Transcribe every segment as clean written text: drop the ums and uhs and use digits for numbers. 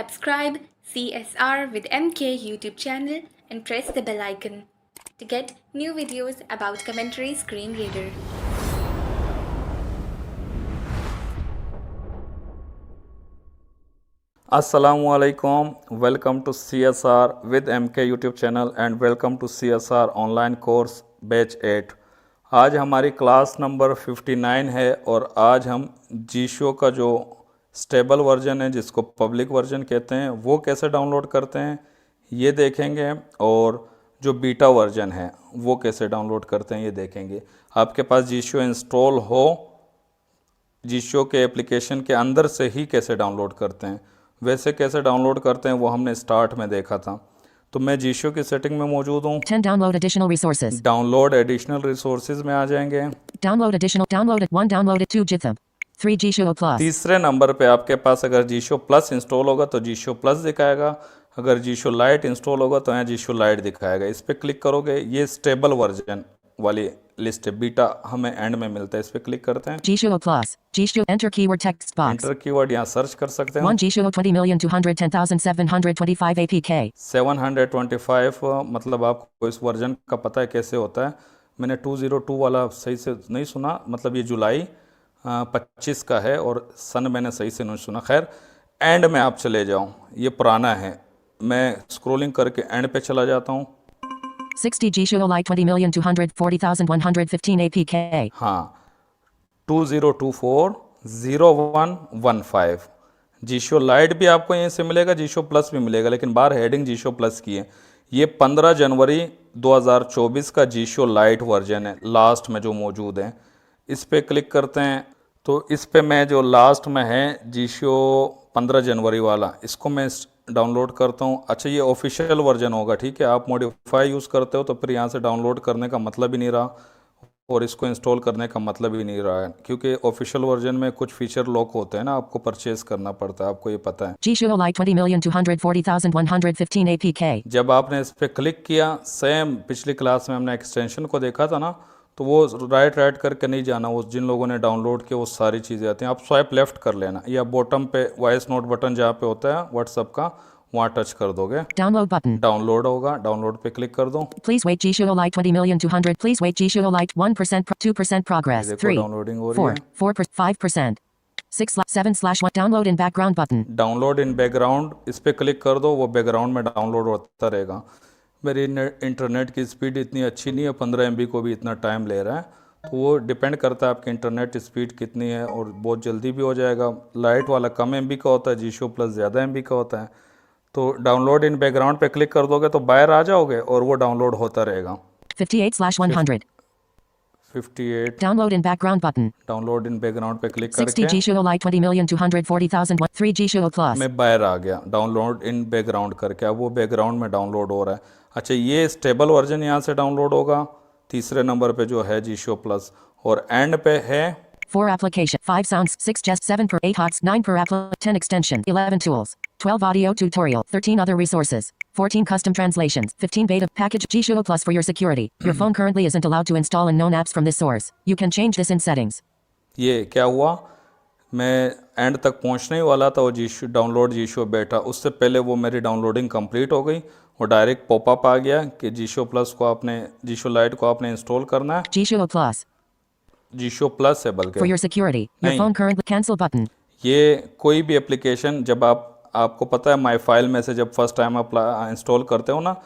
Subscribe CSR with MK YouTube channel and press the bell icon to get new videos about Commentary Screen Reader. Assalamualaikum. Welcome to CSR with MK YouTube channel and welcome to CSR online course batch 8। आज हमारी class number 59 है और आज हम जीशो का जो stable version है जिसको पब्लिक वर्जन कहते हैं वो कैसे डाउनलोड करते हैं ये देखेंगे, और जो बीटा वर्जन है वो कैसे डाउनलोड करते हैं ये देखेंगे। आपके पास जीशो इंस्टॉल हो, जीशो के एप्लीकेशन के अंदर से ही कैसे डाउनलोड करते हैं, वैसे कैसे डाउनलोड करते हैं वो हमने स्टार्ट में देखा था। तो मैं जीशो की सेटिंग में मौजूद हूँ। 10 download additional resources. Download additional resources में आ जाएंगे। Downloaded 2 Jitham. 3 Jisho Plus. तीसरे नंबर पे आपके पास अगर जीशो प्लस इंस्टॉल होगा तो जीशो प्लस दिखाएगा, अगर जीशो लाइट इंस्टॉल होगा तो यहाँ जीशो लाइट दिखाएगा। इस पर क्लिक करोगे, ये स्टेबल वर्जन वाली लिस्ट है, बीटा हमें एंड में मिलता है। इस पर क्लिक करते हैं। Jisho Plus. Jisho enter keyword text box. Enter keyword यहाँ सर्च कर सकते हैं। 1 Jisho 20,210,725 APK. 725 मतलब आपको इस वर्जन का पता है कैसे होता है। मैंने 202 वाला सही से नहीं सुना, मतलब ये जुलाई 25 का है और सन मैंने सही से नहीं सुना। खैर, एंड में आप चले जाओ, ये पुराना है। मैं स्क्रॉलिंग करके एंड पे चला जाता हूँ। 60 Jisho Lite 20,240,115 APK. हाँ, 2024-0115 जीशो लाइट भी आपको यहीं से मिलेगा, जीशो प्लस भी मिलेगा, लेकिन बाहर हेडिंग जीशो प्लस की है। ये 15 जनवरी 2024 का जीशो लाइट वर्जन है, लास्ट में जो मौजूद है। इस पे क्लिक करते हैं तो इस पे मैं जो लास्ट में है जीशो 15 जनवरी वाला, इसको मैं डाउनलोड करता हूँ। अच्छा, ये ऑफिशियल वर्जन होगा, ठीक है। आप मॉडिफाई यूज़ करते हो तो फिर यहाँ से डाउनलोड करने का मतलब ही नहीं रहा और इसको इंस्टॉल करने का मतलब ही नहीं रहा है, क्योंकि ऑफिशियल वर्जन में कुछ फीचर लॉक होते हैं ना, आपको परचेज करना पड़ता है, आपको ये पता है। Jisho Lite 20,240,115 APK. जब आपने इस पर क्लिक किया, सेम पिछली क्लास में हमने एक्सटेंशन को देखा था ना, तो वो राइट करके नहीं जाना, वो जिन लोगों ने डाउनलोड किया वो सारी चीज़ें आती हैं। आप स्वाइप लेफ्ट कर लेना या बॉटम पे वॉइस नोट बटन जहाँ पे होता है व्हाट्सएप का, वहाँ टच कर दोगे। Download button. डाउनलोड होगा, डाउनलोड पे क्लिक कर दो। Please wait Jisho Lite 20,200. Please wait Jisho Lite 1%, 2% progress. देखो 3, डाउनलोडिंग हो रही 4, है। 5%. 6/7/1 download in background button. Download in background, इस पर क्लिक कर दो, वो बैकग्राउंड में डाउनलोड होता रहेगा। मेरी इंटरनेट की स्पीड इतनी अच्छी नहीं है, 15 MB को भी इतना टाइम ले रहा है, तो वो डिपेंड करता है आपकी इंटरनेट स्पीड कितनी है, और बहुत जल्दी भी हो जाएगा। लाइट वाला कम MB का होता है, जीशो प्लस ज़्यादा MB का होता है। तो डाउनलोड इन बैकग्राउंड पे क्लिक कर दोगे तो बाहर आ जाओगे और वो डाउनलोड होता रहेगा। 58/100. 58 Download in background button. Download in background पे क्लिक 60 करके Jisho Lite 20,240,000. 3 Jisho Plus. मैं बाहर आ गया डाउनलोड इन बैकग्राउंड करके। अब वो बैकग्राउंड में डाउनलोड हो रहा है। अच्छा, ये स्टेबल वर्जन यहाँ से डाउनलोड होगा, तीसरे नंबर पे जो है जीशो प्लस, और एंड पे है 4 application, 5 sounds, 6 gest, 7 per 8 hots, 9 per app, 10 extension, 11 tools, 12 audio tutorial, 13 other resources, 14 custom translations, 15 beta package. Jisho Plus for your security. Your phone currently isn't allowed to install unknown apps from this source. You can change this in settings. ये क्या हुआ, मैं and तक पहुंचने ही वाला था, वो जीशो download जीशो बेटा, उससे पहले वो मेरी डाउनलोडिंग कंप्लीट हो गई। वो डायरेक्ट पॉपअप आ गया कि जीशो प्लस को आपने, जीशो लाइट को आपने इंस्टॉल करना है। Jisho Plus जीशो प्लस है for बल्कि, your security. Your नहीं। phone currently cancel button. ये कोई भी एप्लीकेशन जब आपको पता है माई फाइल में से जब फर्स्ट टाइम आप इंस्टॉल करते हो ना,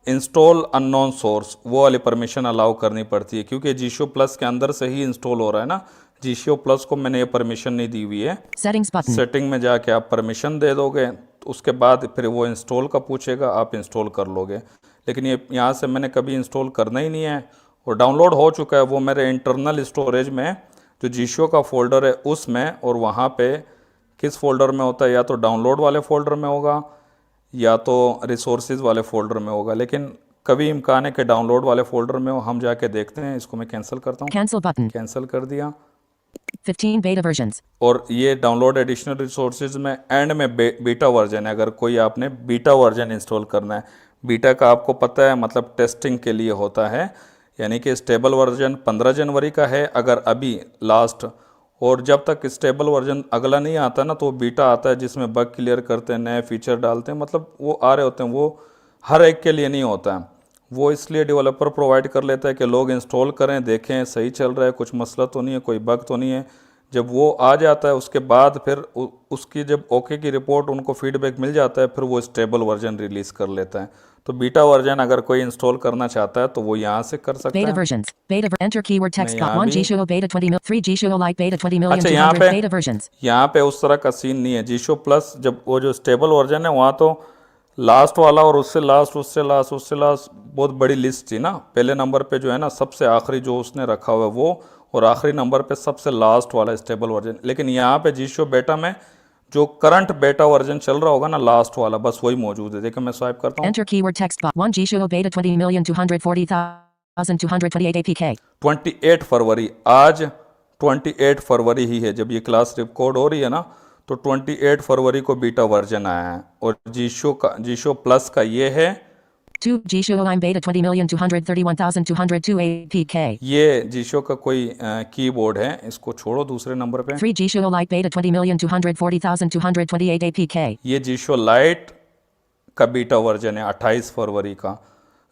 इंस्टॉल अननोन सोर्स, वो वाली परमिशन अलाउ करनी पड़ती है, क्योंकि जीशो प्लस के अंदर से ही इंस्टॉल हो रहा है ना। जीशो प्लस को मैंने ये परमिशन नहीं दी हुई है। Settings button. सेटिंग में जाके आप परमिशन दे दोगे तो उसके बाद फिर वो इंस्टॉल का पूछेगा, आप इंस्टॉल कर लोगे। लेकिन ये यहाँ से मैंने कभी इंस्टॉल करना ही नहीं है, और डाउनलोड हो चुका है वो मेरे इंटरनल स्टोरेज में, जो जीशो का फोल्डर है उसमें, और वहाँ पे किस फोल्डर में होता है, या तो डाउनलोड वाले फोल्डर में होगा या तो रिसोर्सेज वाले फोल्डर में होगा, लेकिन कभी इम्कान है कि डाउनलोड वाले फोल्डर में हो। हम जाके देखते हैं। इसको मैं कैंसिल करता हूँ। Cancel button. कैंसिल कर दिया। 15 beta versions. और ये डाउनलोड एडिशनल रिसोर्सेज में एंड में बीटा वर्जन है। अगर कोई आपने बीटा वर्जन इंस्टॉल करना है, बीटा का आपको पता है मतलब टेस्टिंग के लिए होता है, यानी कि स्टेबल वर्जन 15 जनवरी का है। अगर अभी लास्ट और जब तक स्टेबल वर्जन अगला नहीं आता ना तो बीटा आता है जिसमें बग क्लियर करते हैं, नए फीचर डालते हैं, मतलब वो आ रहे होते हैं, वो हर एक के लिए नहीं होता है। वो इसलिए डेवलपर प्रोवाइड कर लेता है कि लोग इंस्टॉल करें, देखें सही चल रहा है, कुछ मसला तो नहीं है, कोई बग तो नहीं है। जब वो आ जाता है उसके बाद फिर उसकी जब ओके की रिपोर्ट उनको फीडबैक मिल जाता है फिर वो स्टेबल वर्जन रिलीज़ कर लेता है। तो बीटा वर्जन अगर कोई इंस्टॉल करना चाहता है तो वो यहाँ से कर सकता Beta है। versions. Enter keyword text. यहाँ 1 भी Gshuo beta 20 mil. 3 Gshuo Lite beta 20 million अच्छा, यहाँ 200 पे beta versions. यहाँ पे उस तरह का सीन नहीं है। जीशो प्लस जब वो जो स्टेबल वर्जन है वहाँ तो लास्ट वाला और उससे लास्ट उससे लास्ट उससे लास्ट बहुत बड़ी लिस्ट थी ना। पहले नंबर पे जो है ना सबसे आखिरी जो उसने रखा हुआ है वो, और आखिरी नंबर पे सबसे लास्ट वाला स्टेबल वर्जन। लेकिन यहाँ पे जीशो बेटा में जो करंट बेटा वर्जन चल रहा होगा ना लास्ट वाला बस वही मौजूद है। देखो मैं स्वाइप करता हूँ। Enter keyword text box. 1 Gshuo beta 20,240,228 APK. 28 फरवरी, आज 28 फरवरी ही है जब ये क्लास रिकॉर्ड हो रही है ना, तो 28 फरवरी को बीटा वर्जन आया है। और जीशो प्लस का ये है 2 Gshuo Lime beta 20,231,202 APK. ये जीशो का कोई कीबोर्ड है, इसको छोड़ो दूसरे नंबर पे। 3 Gshuo Lite beta 20,240,228 APK. ये जीशो लाइट का बीटा वर्जन है 28 फरवरी का,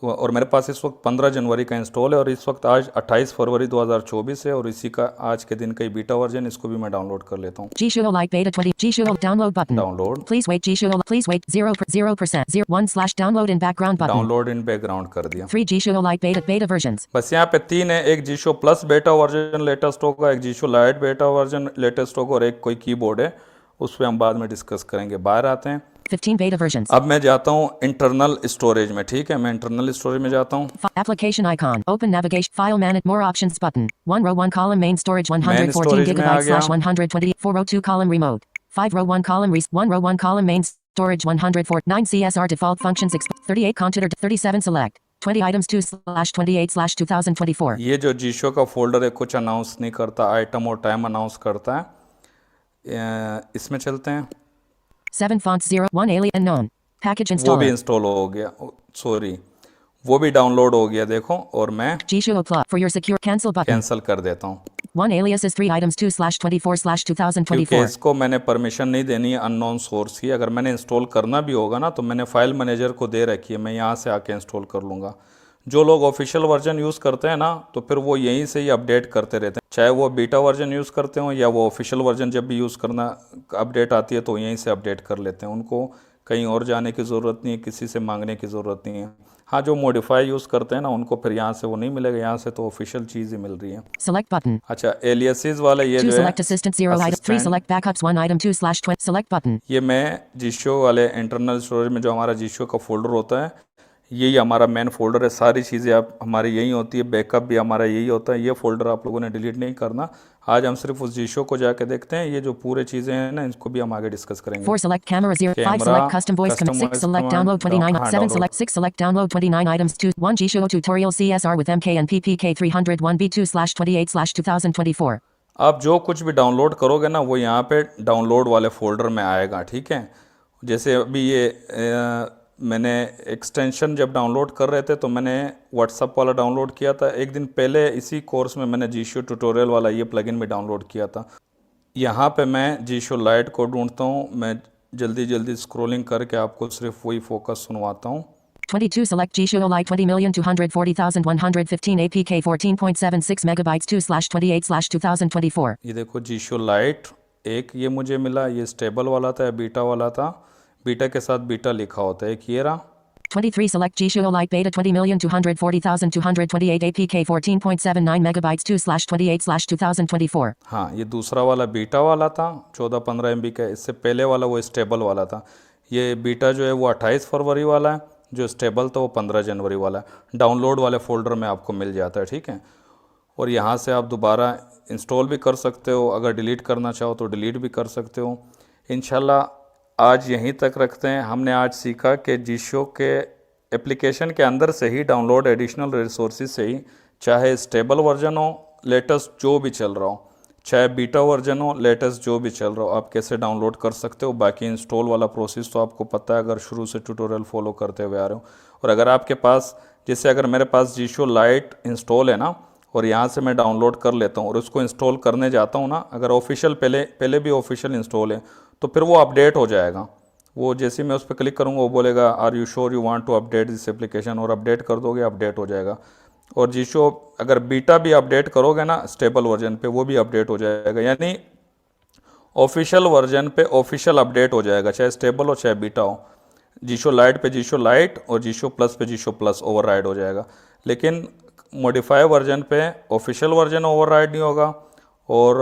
और मेरे पास इस वक्त 15 जनवरी का इंस्टॉल है और इस वक्त आज 28 फरवरी 2024 है और इसी का आज के दिन का ही बीटा वर्जन, इसको भी मैं डाउनलोड कर लेता हूँ। Gshuo Lite beta 20 Gshuo download button. Download Please wait Gshuo 0% 1 / download in background button. Download in background कर दिया। 3 Gshuo Lite beta versions. बस यहाँ पे 3 है, एक जीशो प्लस बेटा वर्जन लेटेस्ट होगा, एक जीशो लाइट बेटा वर्जन लेटेस्ट होगा और एक कोई कीबोर्ड है, उस पर हम बाद में डिस्कस करेंगे। बाहर आते हैं। 15 beta versions. अब मैं जाता हूँ इंटरनल स्टोरेज में, ठीक है, मैं इंटरनल स्टोरेज में जाता हूँ। Application icon. Open navigation. File manage. More options button. 1 row 1 column main storage 114 storage में आ gigabytes गया। / 120. 4 row 2 column remote. 5 row 1 column 1 row 1 column main storage 104. 9 CSR default functions 38 consider 37 select. 20 items 2/28/2024. ये जो जीशो का folder है कुछ announce नहीं करता, item और टाइम अनाउंस करता है। इसमें चलते हैं। 7 fonts 0 1 alien unknown. Package वो भी installer. इंस्टॉल हो गया, सॉरी वो भी डाउनलोड हो गया देखो, और मैं Gshuo plus for your secure cancel button. Cancel कर देता हूँ 1 alias is 3 items क्योंकि 2/24/2024. इसको मैंने परमिशन नहीं देनी है अननोन सोर्स की। अगर मैंने इंस्टॉल करना भी होगा ना तो मैंने फाइल मैनेजर को दे रखी है, मैं यहाँ से आके इंस्टॉल कर लूँगा। जो लोग ऑफिशियल वर्जन यूज़ करते हैं ना तो फिर वो यहीं से ही अपडेट करते रहते हैं, चाहे वो बीटा वर्जन यूज़ करते हो या वो ऑफिशियल वर्जन जब भी यूज़ करना अपडेट आती है तो यहीं से अपडेट कर लेते हैं। उनको कहीं और जाने की ज़रूरत नहीं है, किसी से मांगने की ज़रूरत नहीं है। हाँ, जो मॉडिफाई यूज़ करते हैं ना उनको फिर यहाँ से वो नहीं मिलेगा, यहाँ से तो ऑफिशियल चीज़ ही मिल रही है। Select button. अच्छा, एलियासेस वाला ये 2 जो है select assistant 0 item 3 assistant, select backups 1 item 2/20 select button. ये मैं जीशो वाले इंटरनल स्टोरेज में जो हमारा जीशो का फोल्डर होता है यही हमारा मेन फोल्डर है। सारी चीज़ें आप हमारी यही होती है, बैकअप भी हमारा यही होता है। ये फोल्डर आप लोगों ने डिलीट नहीं करना। आज हम सिर्फ उस जीशो को जाके देखते हैं, ये जो पूरे चीज़ें हैं ना इनको भी हम आगे डिस्कस करेंगे। 4 select camera 0 5 Camera, select custom voice custom 6 voice select command, download 29 हाँ, 7 download। select 6 select download 29 items 2 1 Gshuo tutorial CSR with MK and PPK 301 B2/28/2024. आप जो कुछ भी डाउनलोड करोगे ना वो यहाँ पे डाउनलोड वाले फोल्डर में आएगा, ठीक है। जैसे अभी ये मैंने एक्सटेंशन जब डाउनलोड कर रहे थे तो मैंने व्हाट्सअप वाला डाउनलोड किया था एक दिन पहले। इसी कोर्स में मैंने जीशो ट्यूटोरियल वाला ये प्लगइन भी डाउनलोड किया था। यहाँ पे मैं जीशो लाइट को ढूंढता हूँ, मैं जल्दी स्क्रॉलिंग करके आपको सिर्फ वही फोकस सुनवाता हूँ। 22 select Gshuo Lite 20,240,115 APK 14.76 megabytes 2/28/2024. ये देखो जीशो लाइट एक ये मुझे मिला, ये स्टेबल वाला था, बीटा वाला था, बीटा के साथ बीटा लिखा होता है। एक ये रहा 23 select Gshuo Lite beta 20,240,228 APK 14.79 megabytes 2/28/2024. हाँ, ये दूसरा वाला बीटा वाला था 14-15 MB का। इससे पहले वाला वो स्टेबल वाला था। ये बीटा जो है वो 28 फरवरी वाला है, जो स्टेबल था वो 15 जनवरी वाला है। डाउनलोड वाले फोल्डर में आपको मिल जाता है, ठीक है। और यहाँ से आप दोबारा इंस्टॉल भी कर सकते हो, अगर डिलीट करना चाहो तो डिलीट भी कर सकते हो। इंशाल्लाह आज यहीं तक रखते हैं। हमने आज सीखा कि जीशो के एप्लीकेशन के अंदर से ही डाउनलोड एडिशनल रिसोर्सेज से ही, चाहे स्टेबल वर्जन हो, लेटेस्ट जो भी चल रहा हो, चाहे बीटा वर्जन हो, लेटेस्ट जो भी चल रहा हो, आप कैसे डाउनलोड कर सकते हो। बाकी इंस्टॉल वाला प्रोसेस तो आपको पता है अगर शुरू से ट्यूटोरियल फॉलो करते हुए आ रहे हो। और अगर आपके पास, जैसे अगर मेरे पास जीशो लाइट इंस्टॉल है ना और यहाँ से मैं डाउनलोड कर लेता हूँ और उसको इंस्टॉल करने जाता हूँ ना, अगर ऑफिशियल पहले भी ऑफिशियल इंस्टॉल है तो फिर वो अपडेट हो जाएगा। वो जैसे मैं उस पर क्लिक करूँगा वो बोलेगा are you sure you want to update this application, और अपडेट कर दोगे अपडेट हो जाएगा। और जीशो अगर बीटा भी अपडेट करोगे ना स्टेबल वर्जन पे, वो भी अपडेट हो जाएगा। यानी ऑफिशियल वर्जन पे ऑफिशियल अपडेट हो जाएगा, चाहे स्टेबल हो चाहे बीटा हो। जीशो लाइट पे जीशो लाइट और जीशो प्लस पे जीशो प्लस ओवरराइड हो जाएगा, लेकिन मॉडिफाई वर्जन पे ऑफिशियल वर्जन ओवरराइड नहीं होगा और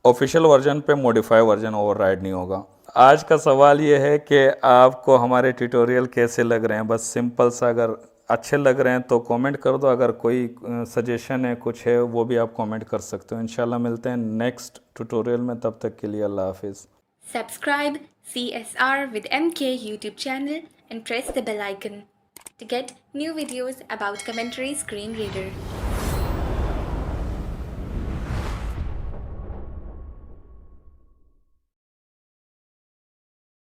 ऑफिशियल वर्जन पे मॉडिफाई वर्जन ओवरराइड नहीं होगा। आज का सवाल ये है कि आपको हमारे ट्यूटोरियल कैसे लग रहे हैं। बस सिंपल सा, अगर अच्छे लग रहे हैं तो कमेंट कर दो, अगर कोई सजेशन है कुछ है वो भी आप कमेंट कर सकते हो। इंशाल्लाह मिलते हैं नेक्स्ट ट्यूटोरियल में, तब तक के लिए अल्लाह हाफिज़। Subscribe CSR with MK YouTube channel and press the bell icon to get new videos about Commentary Screen Reader.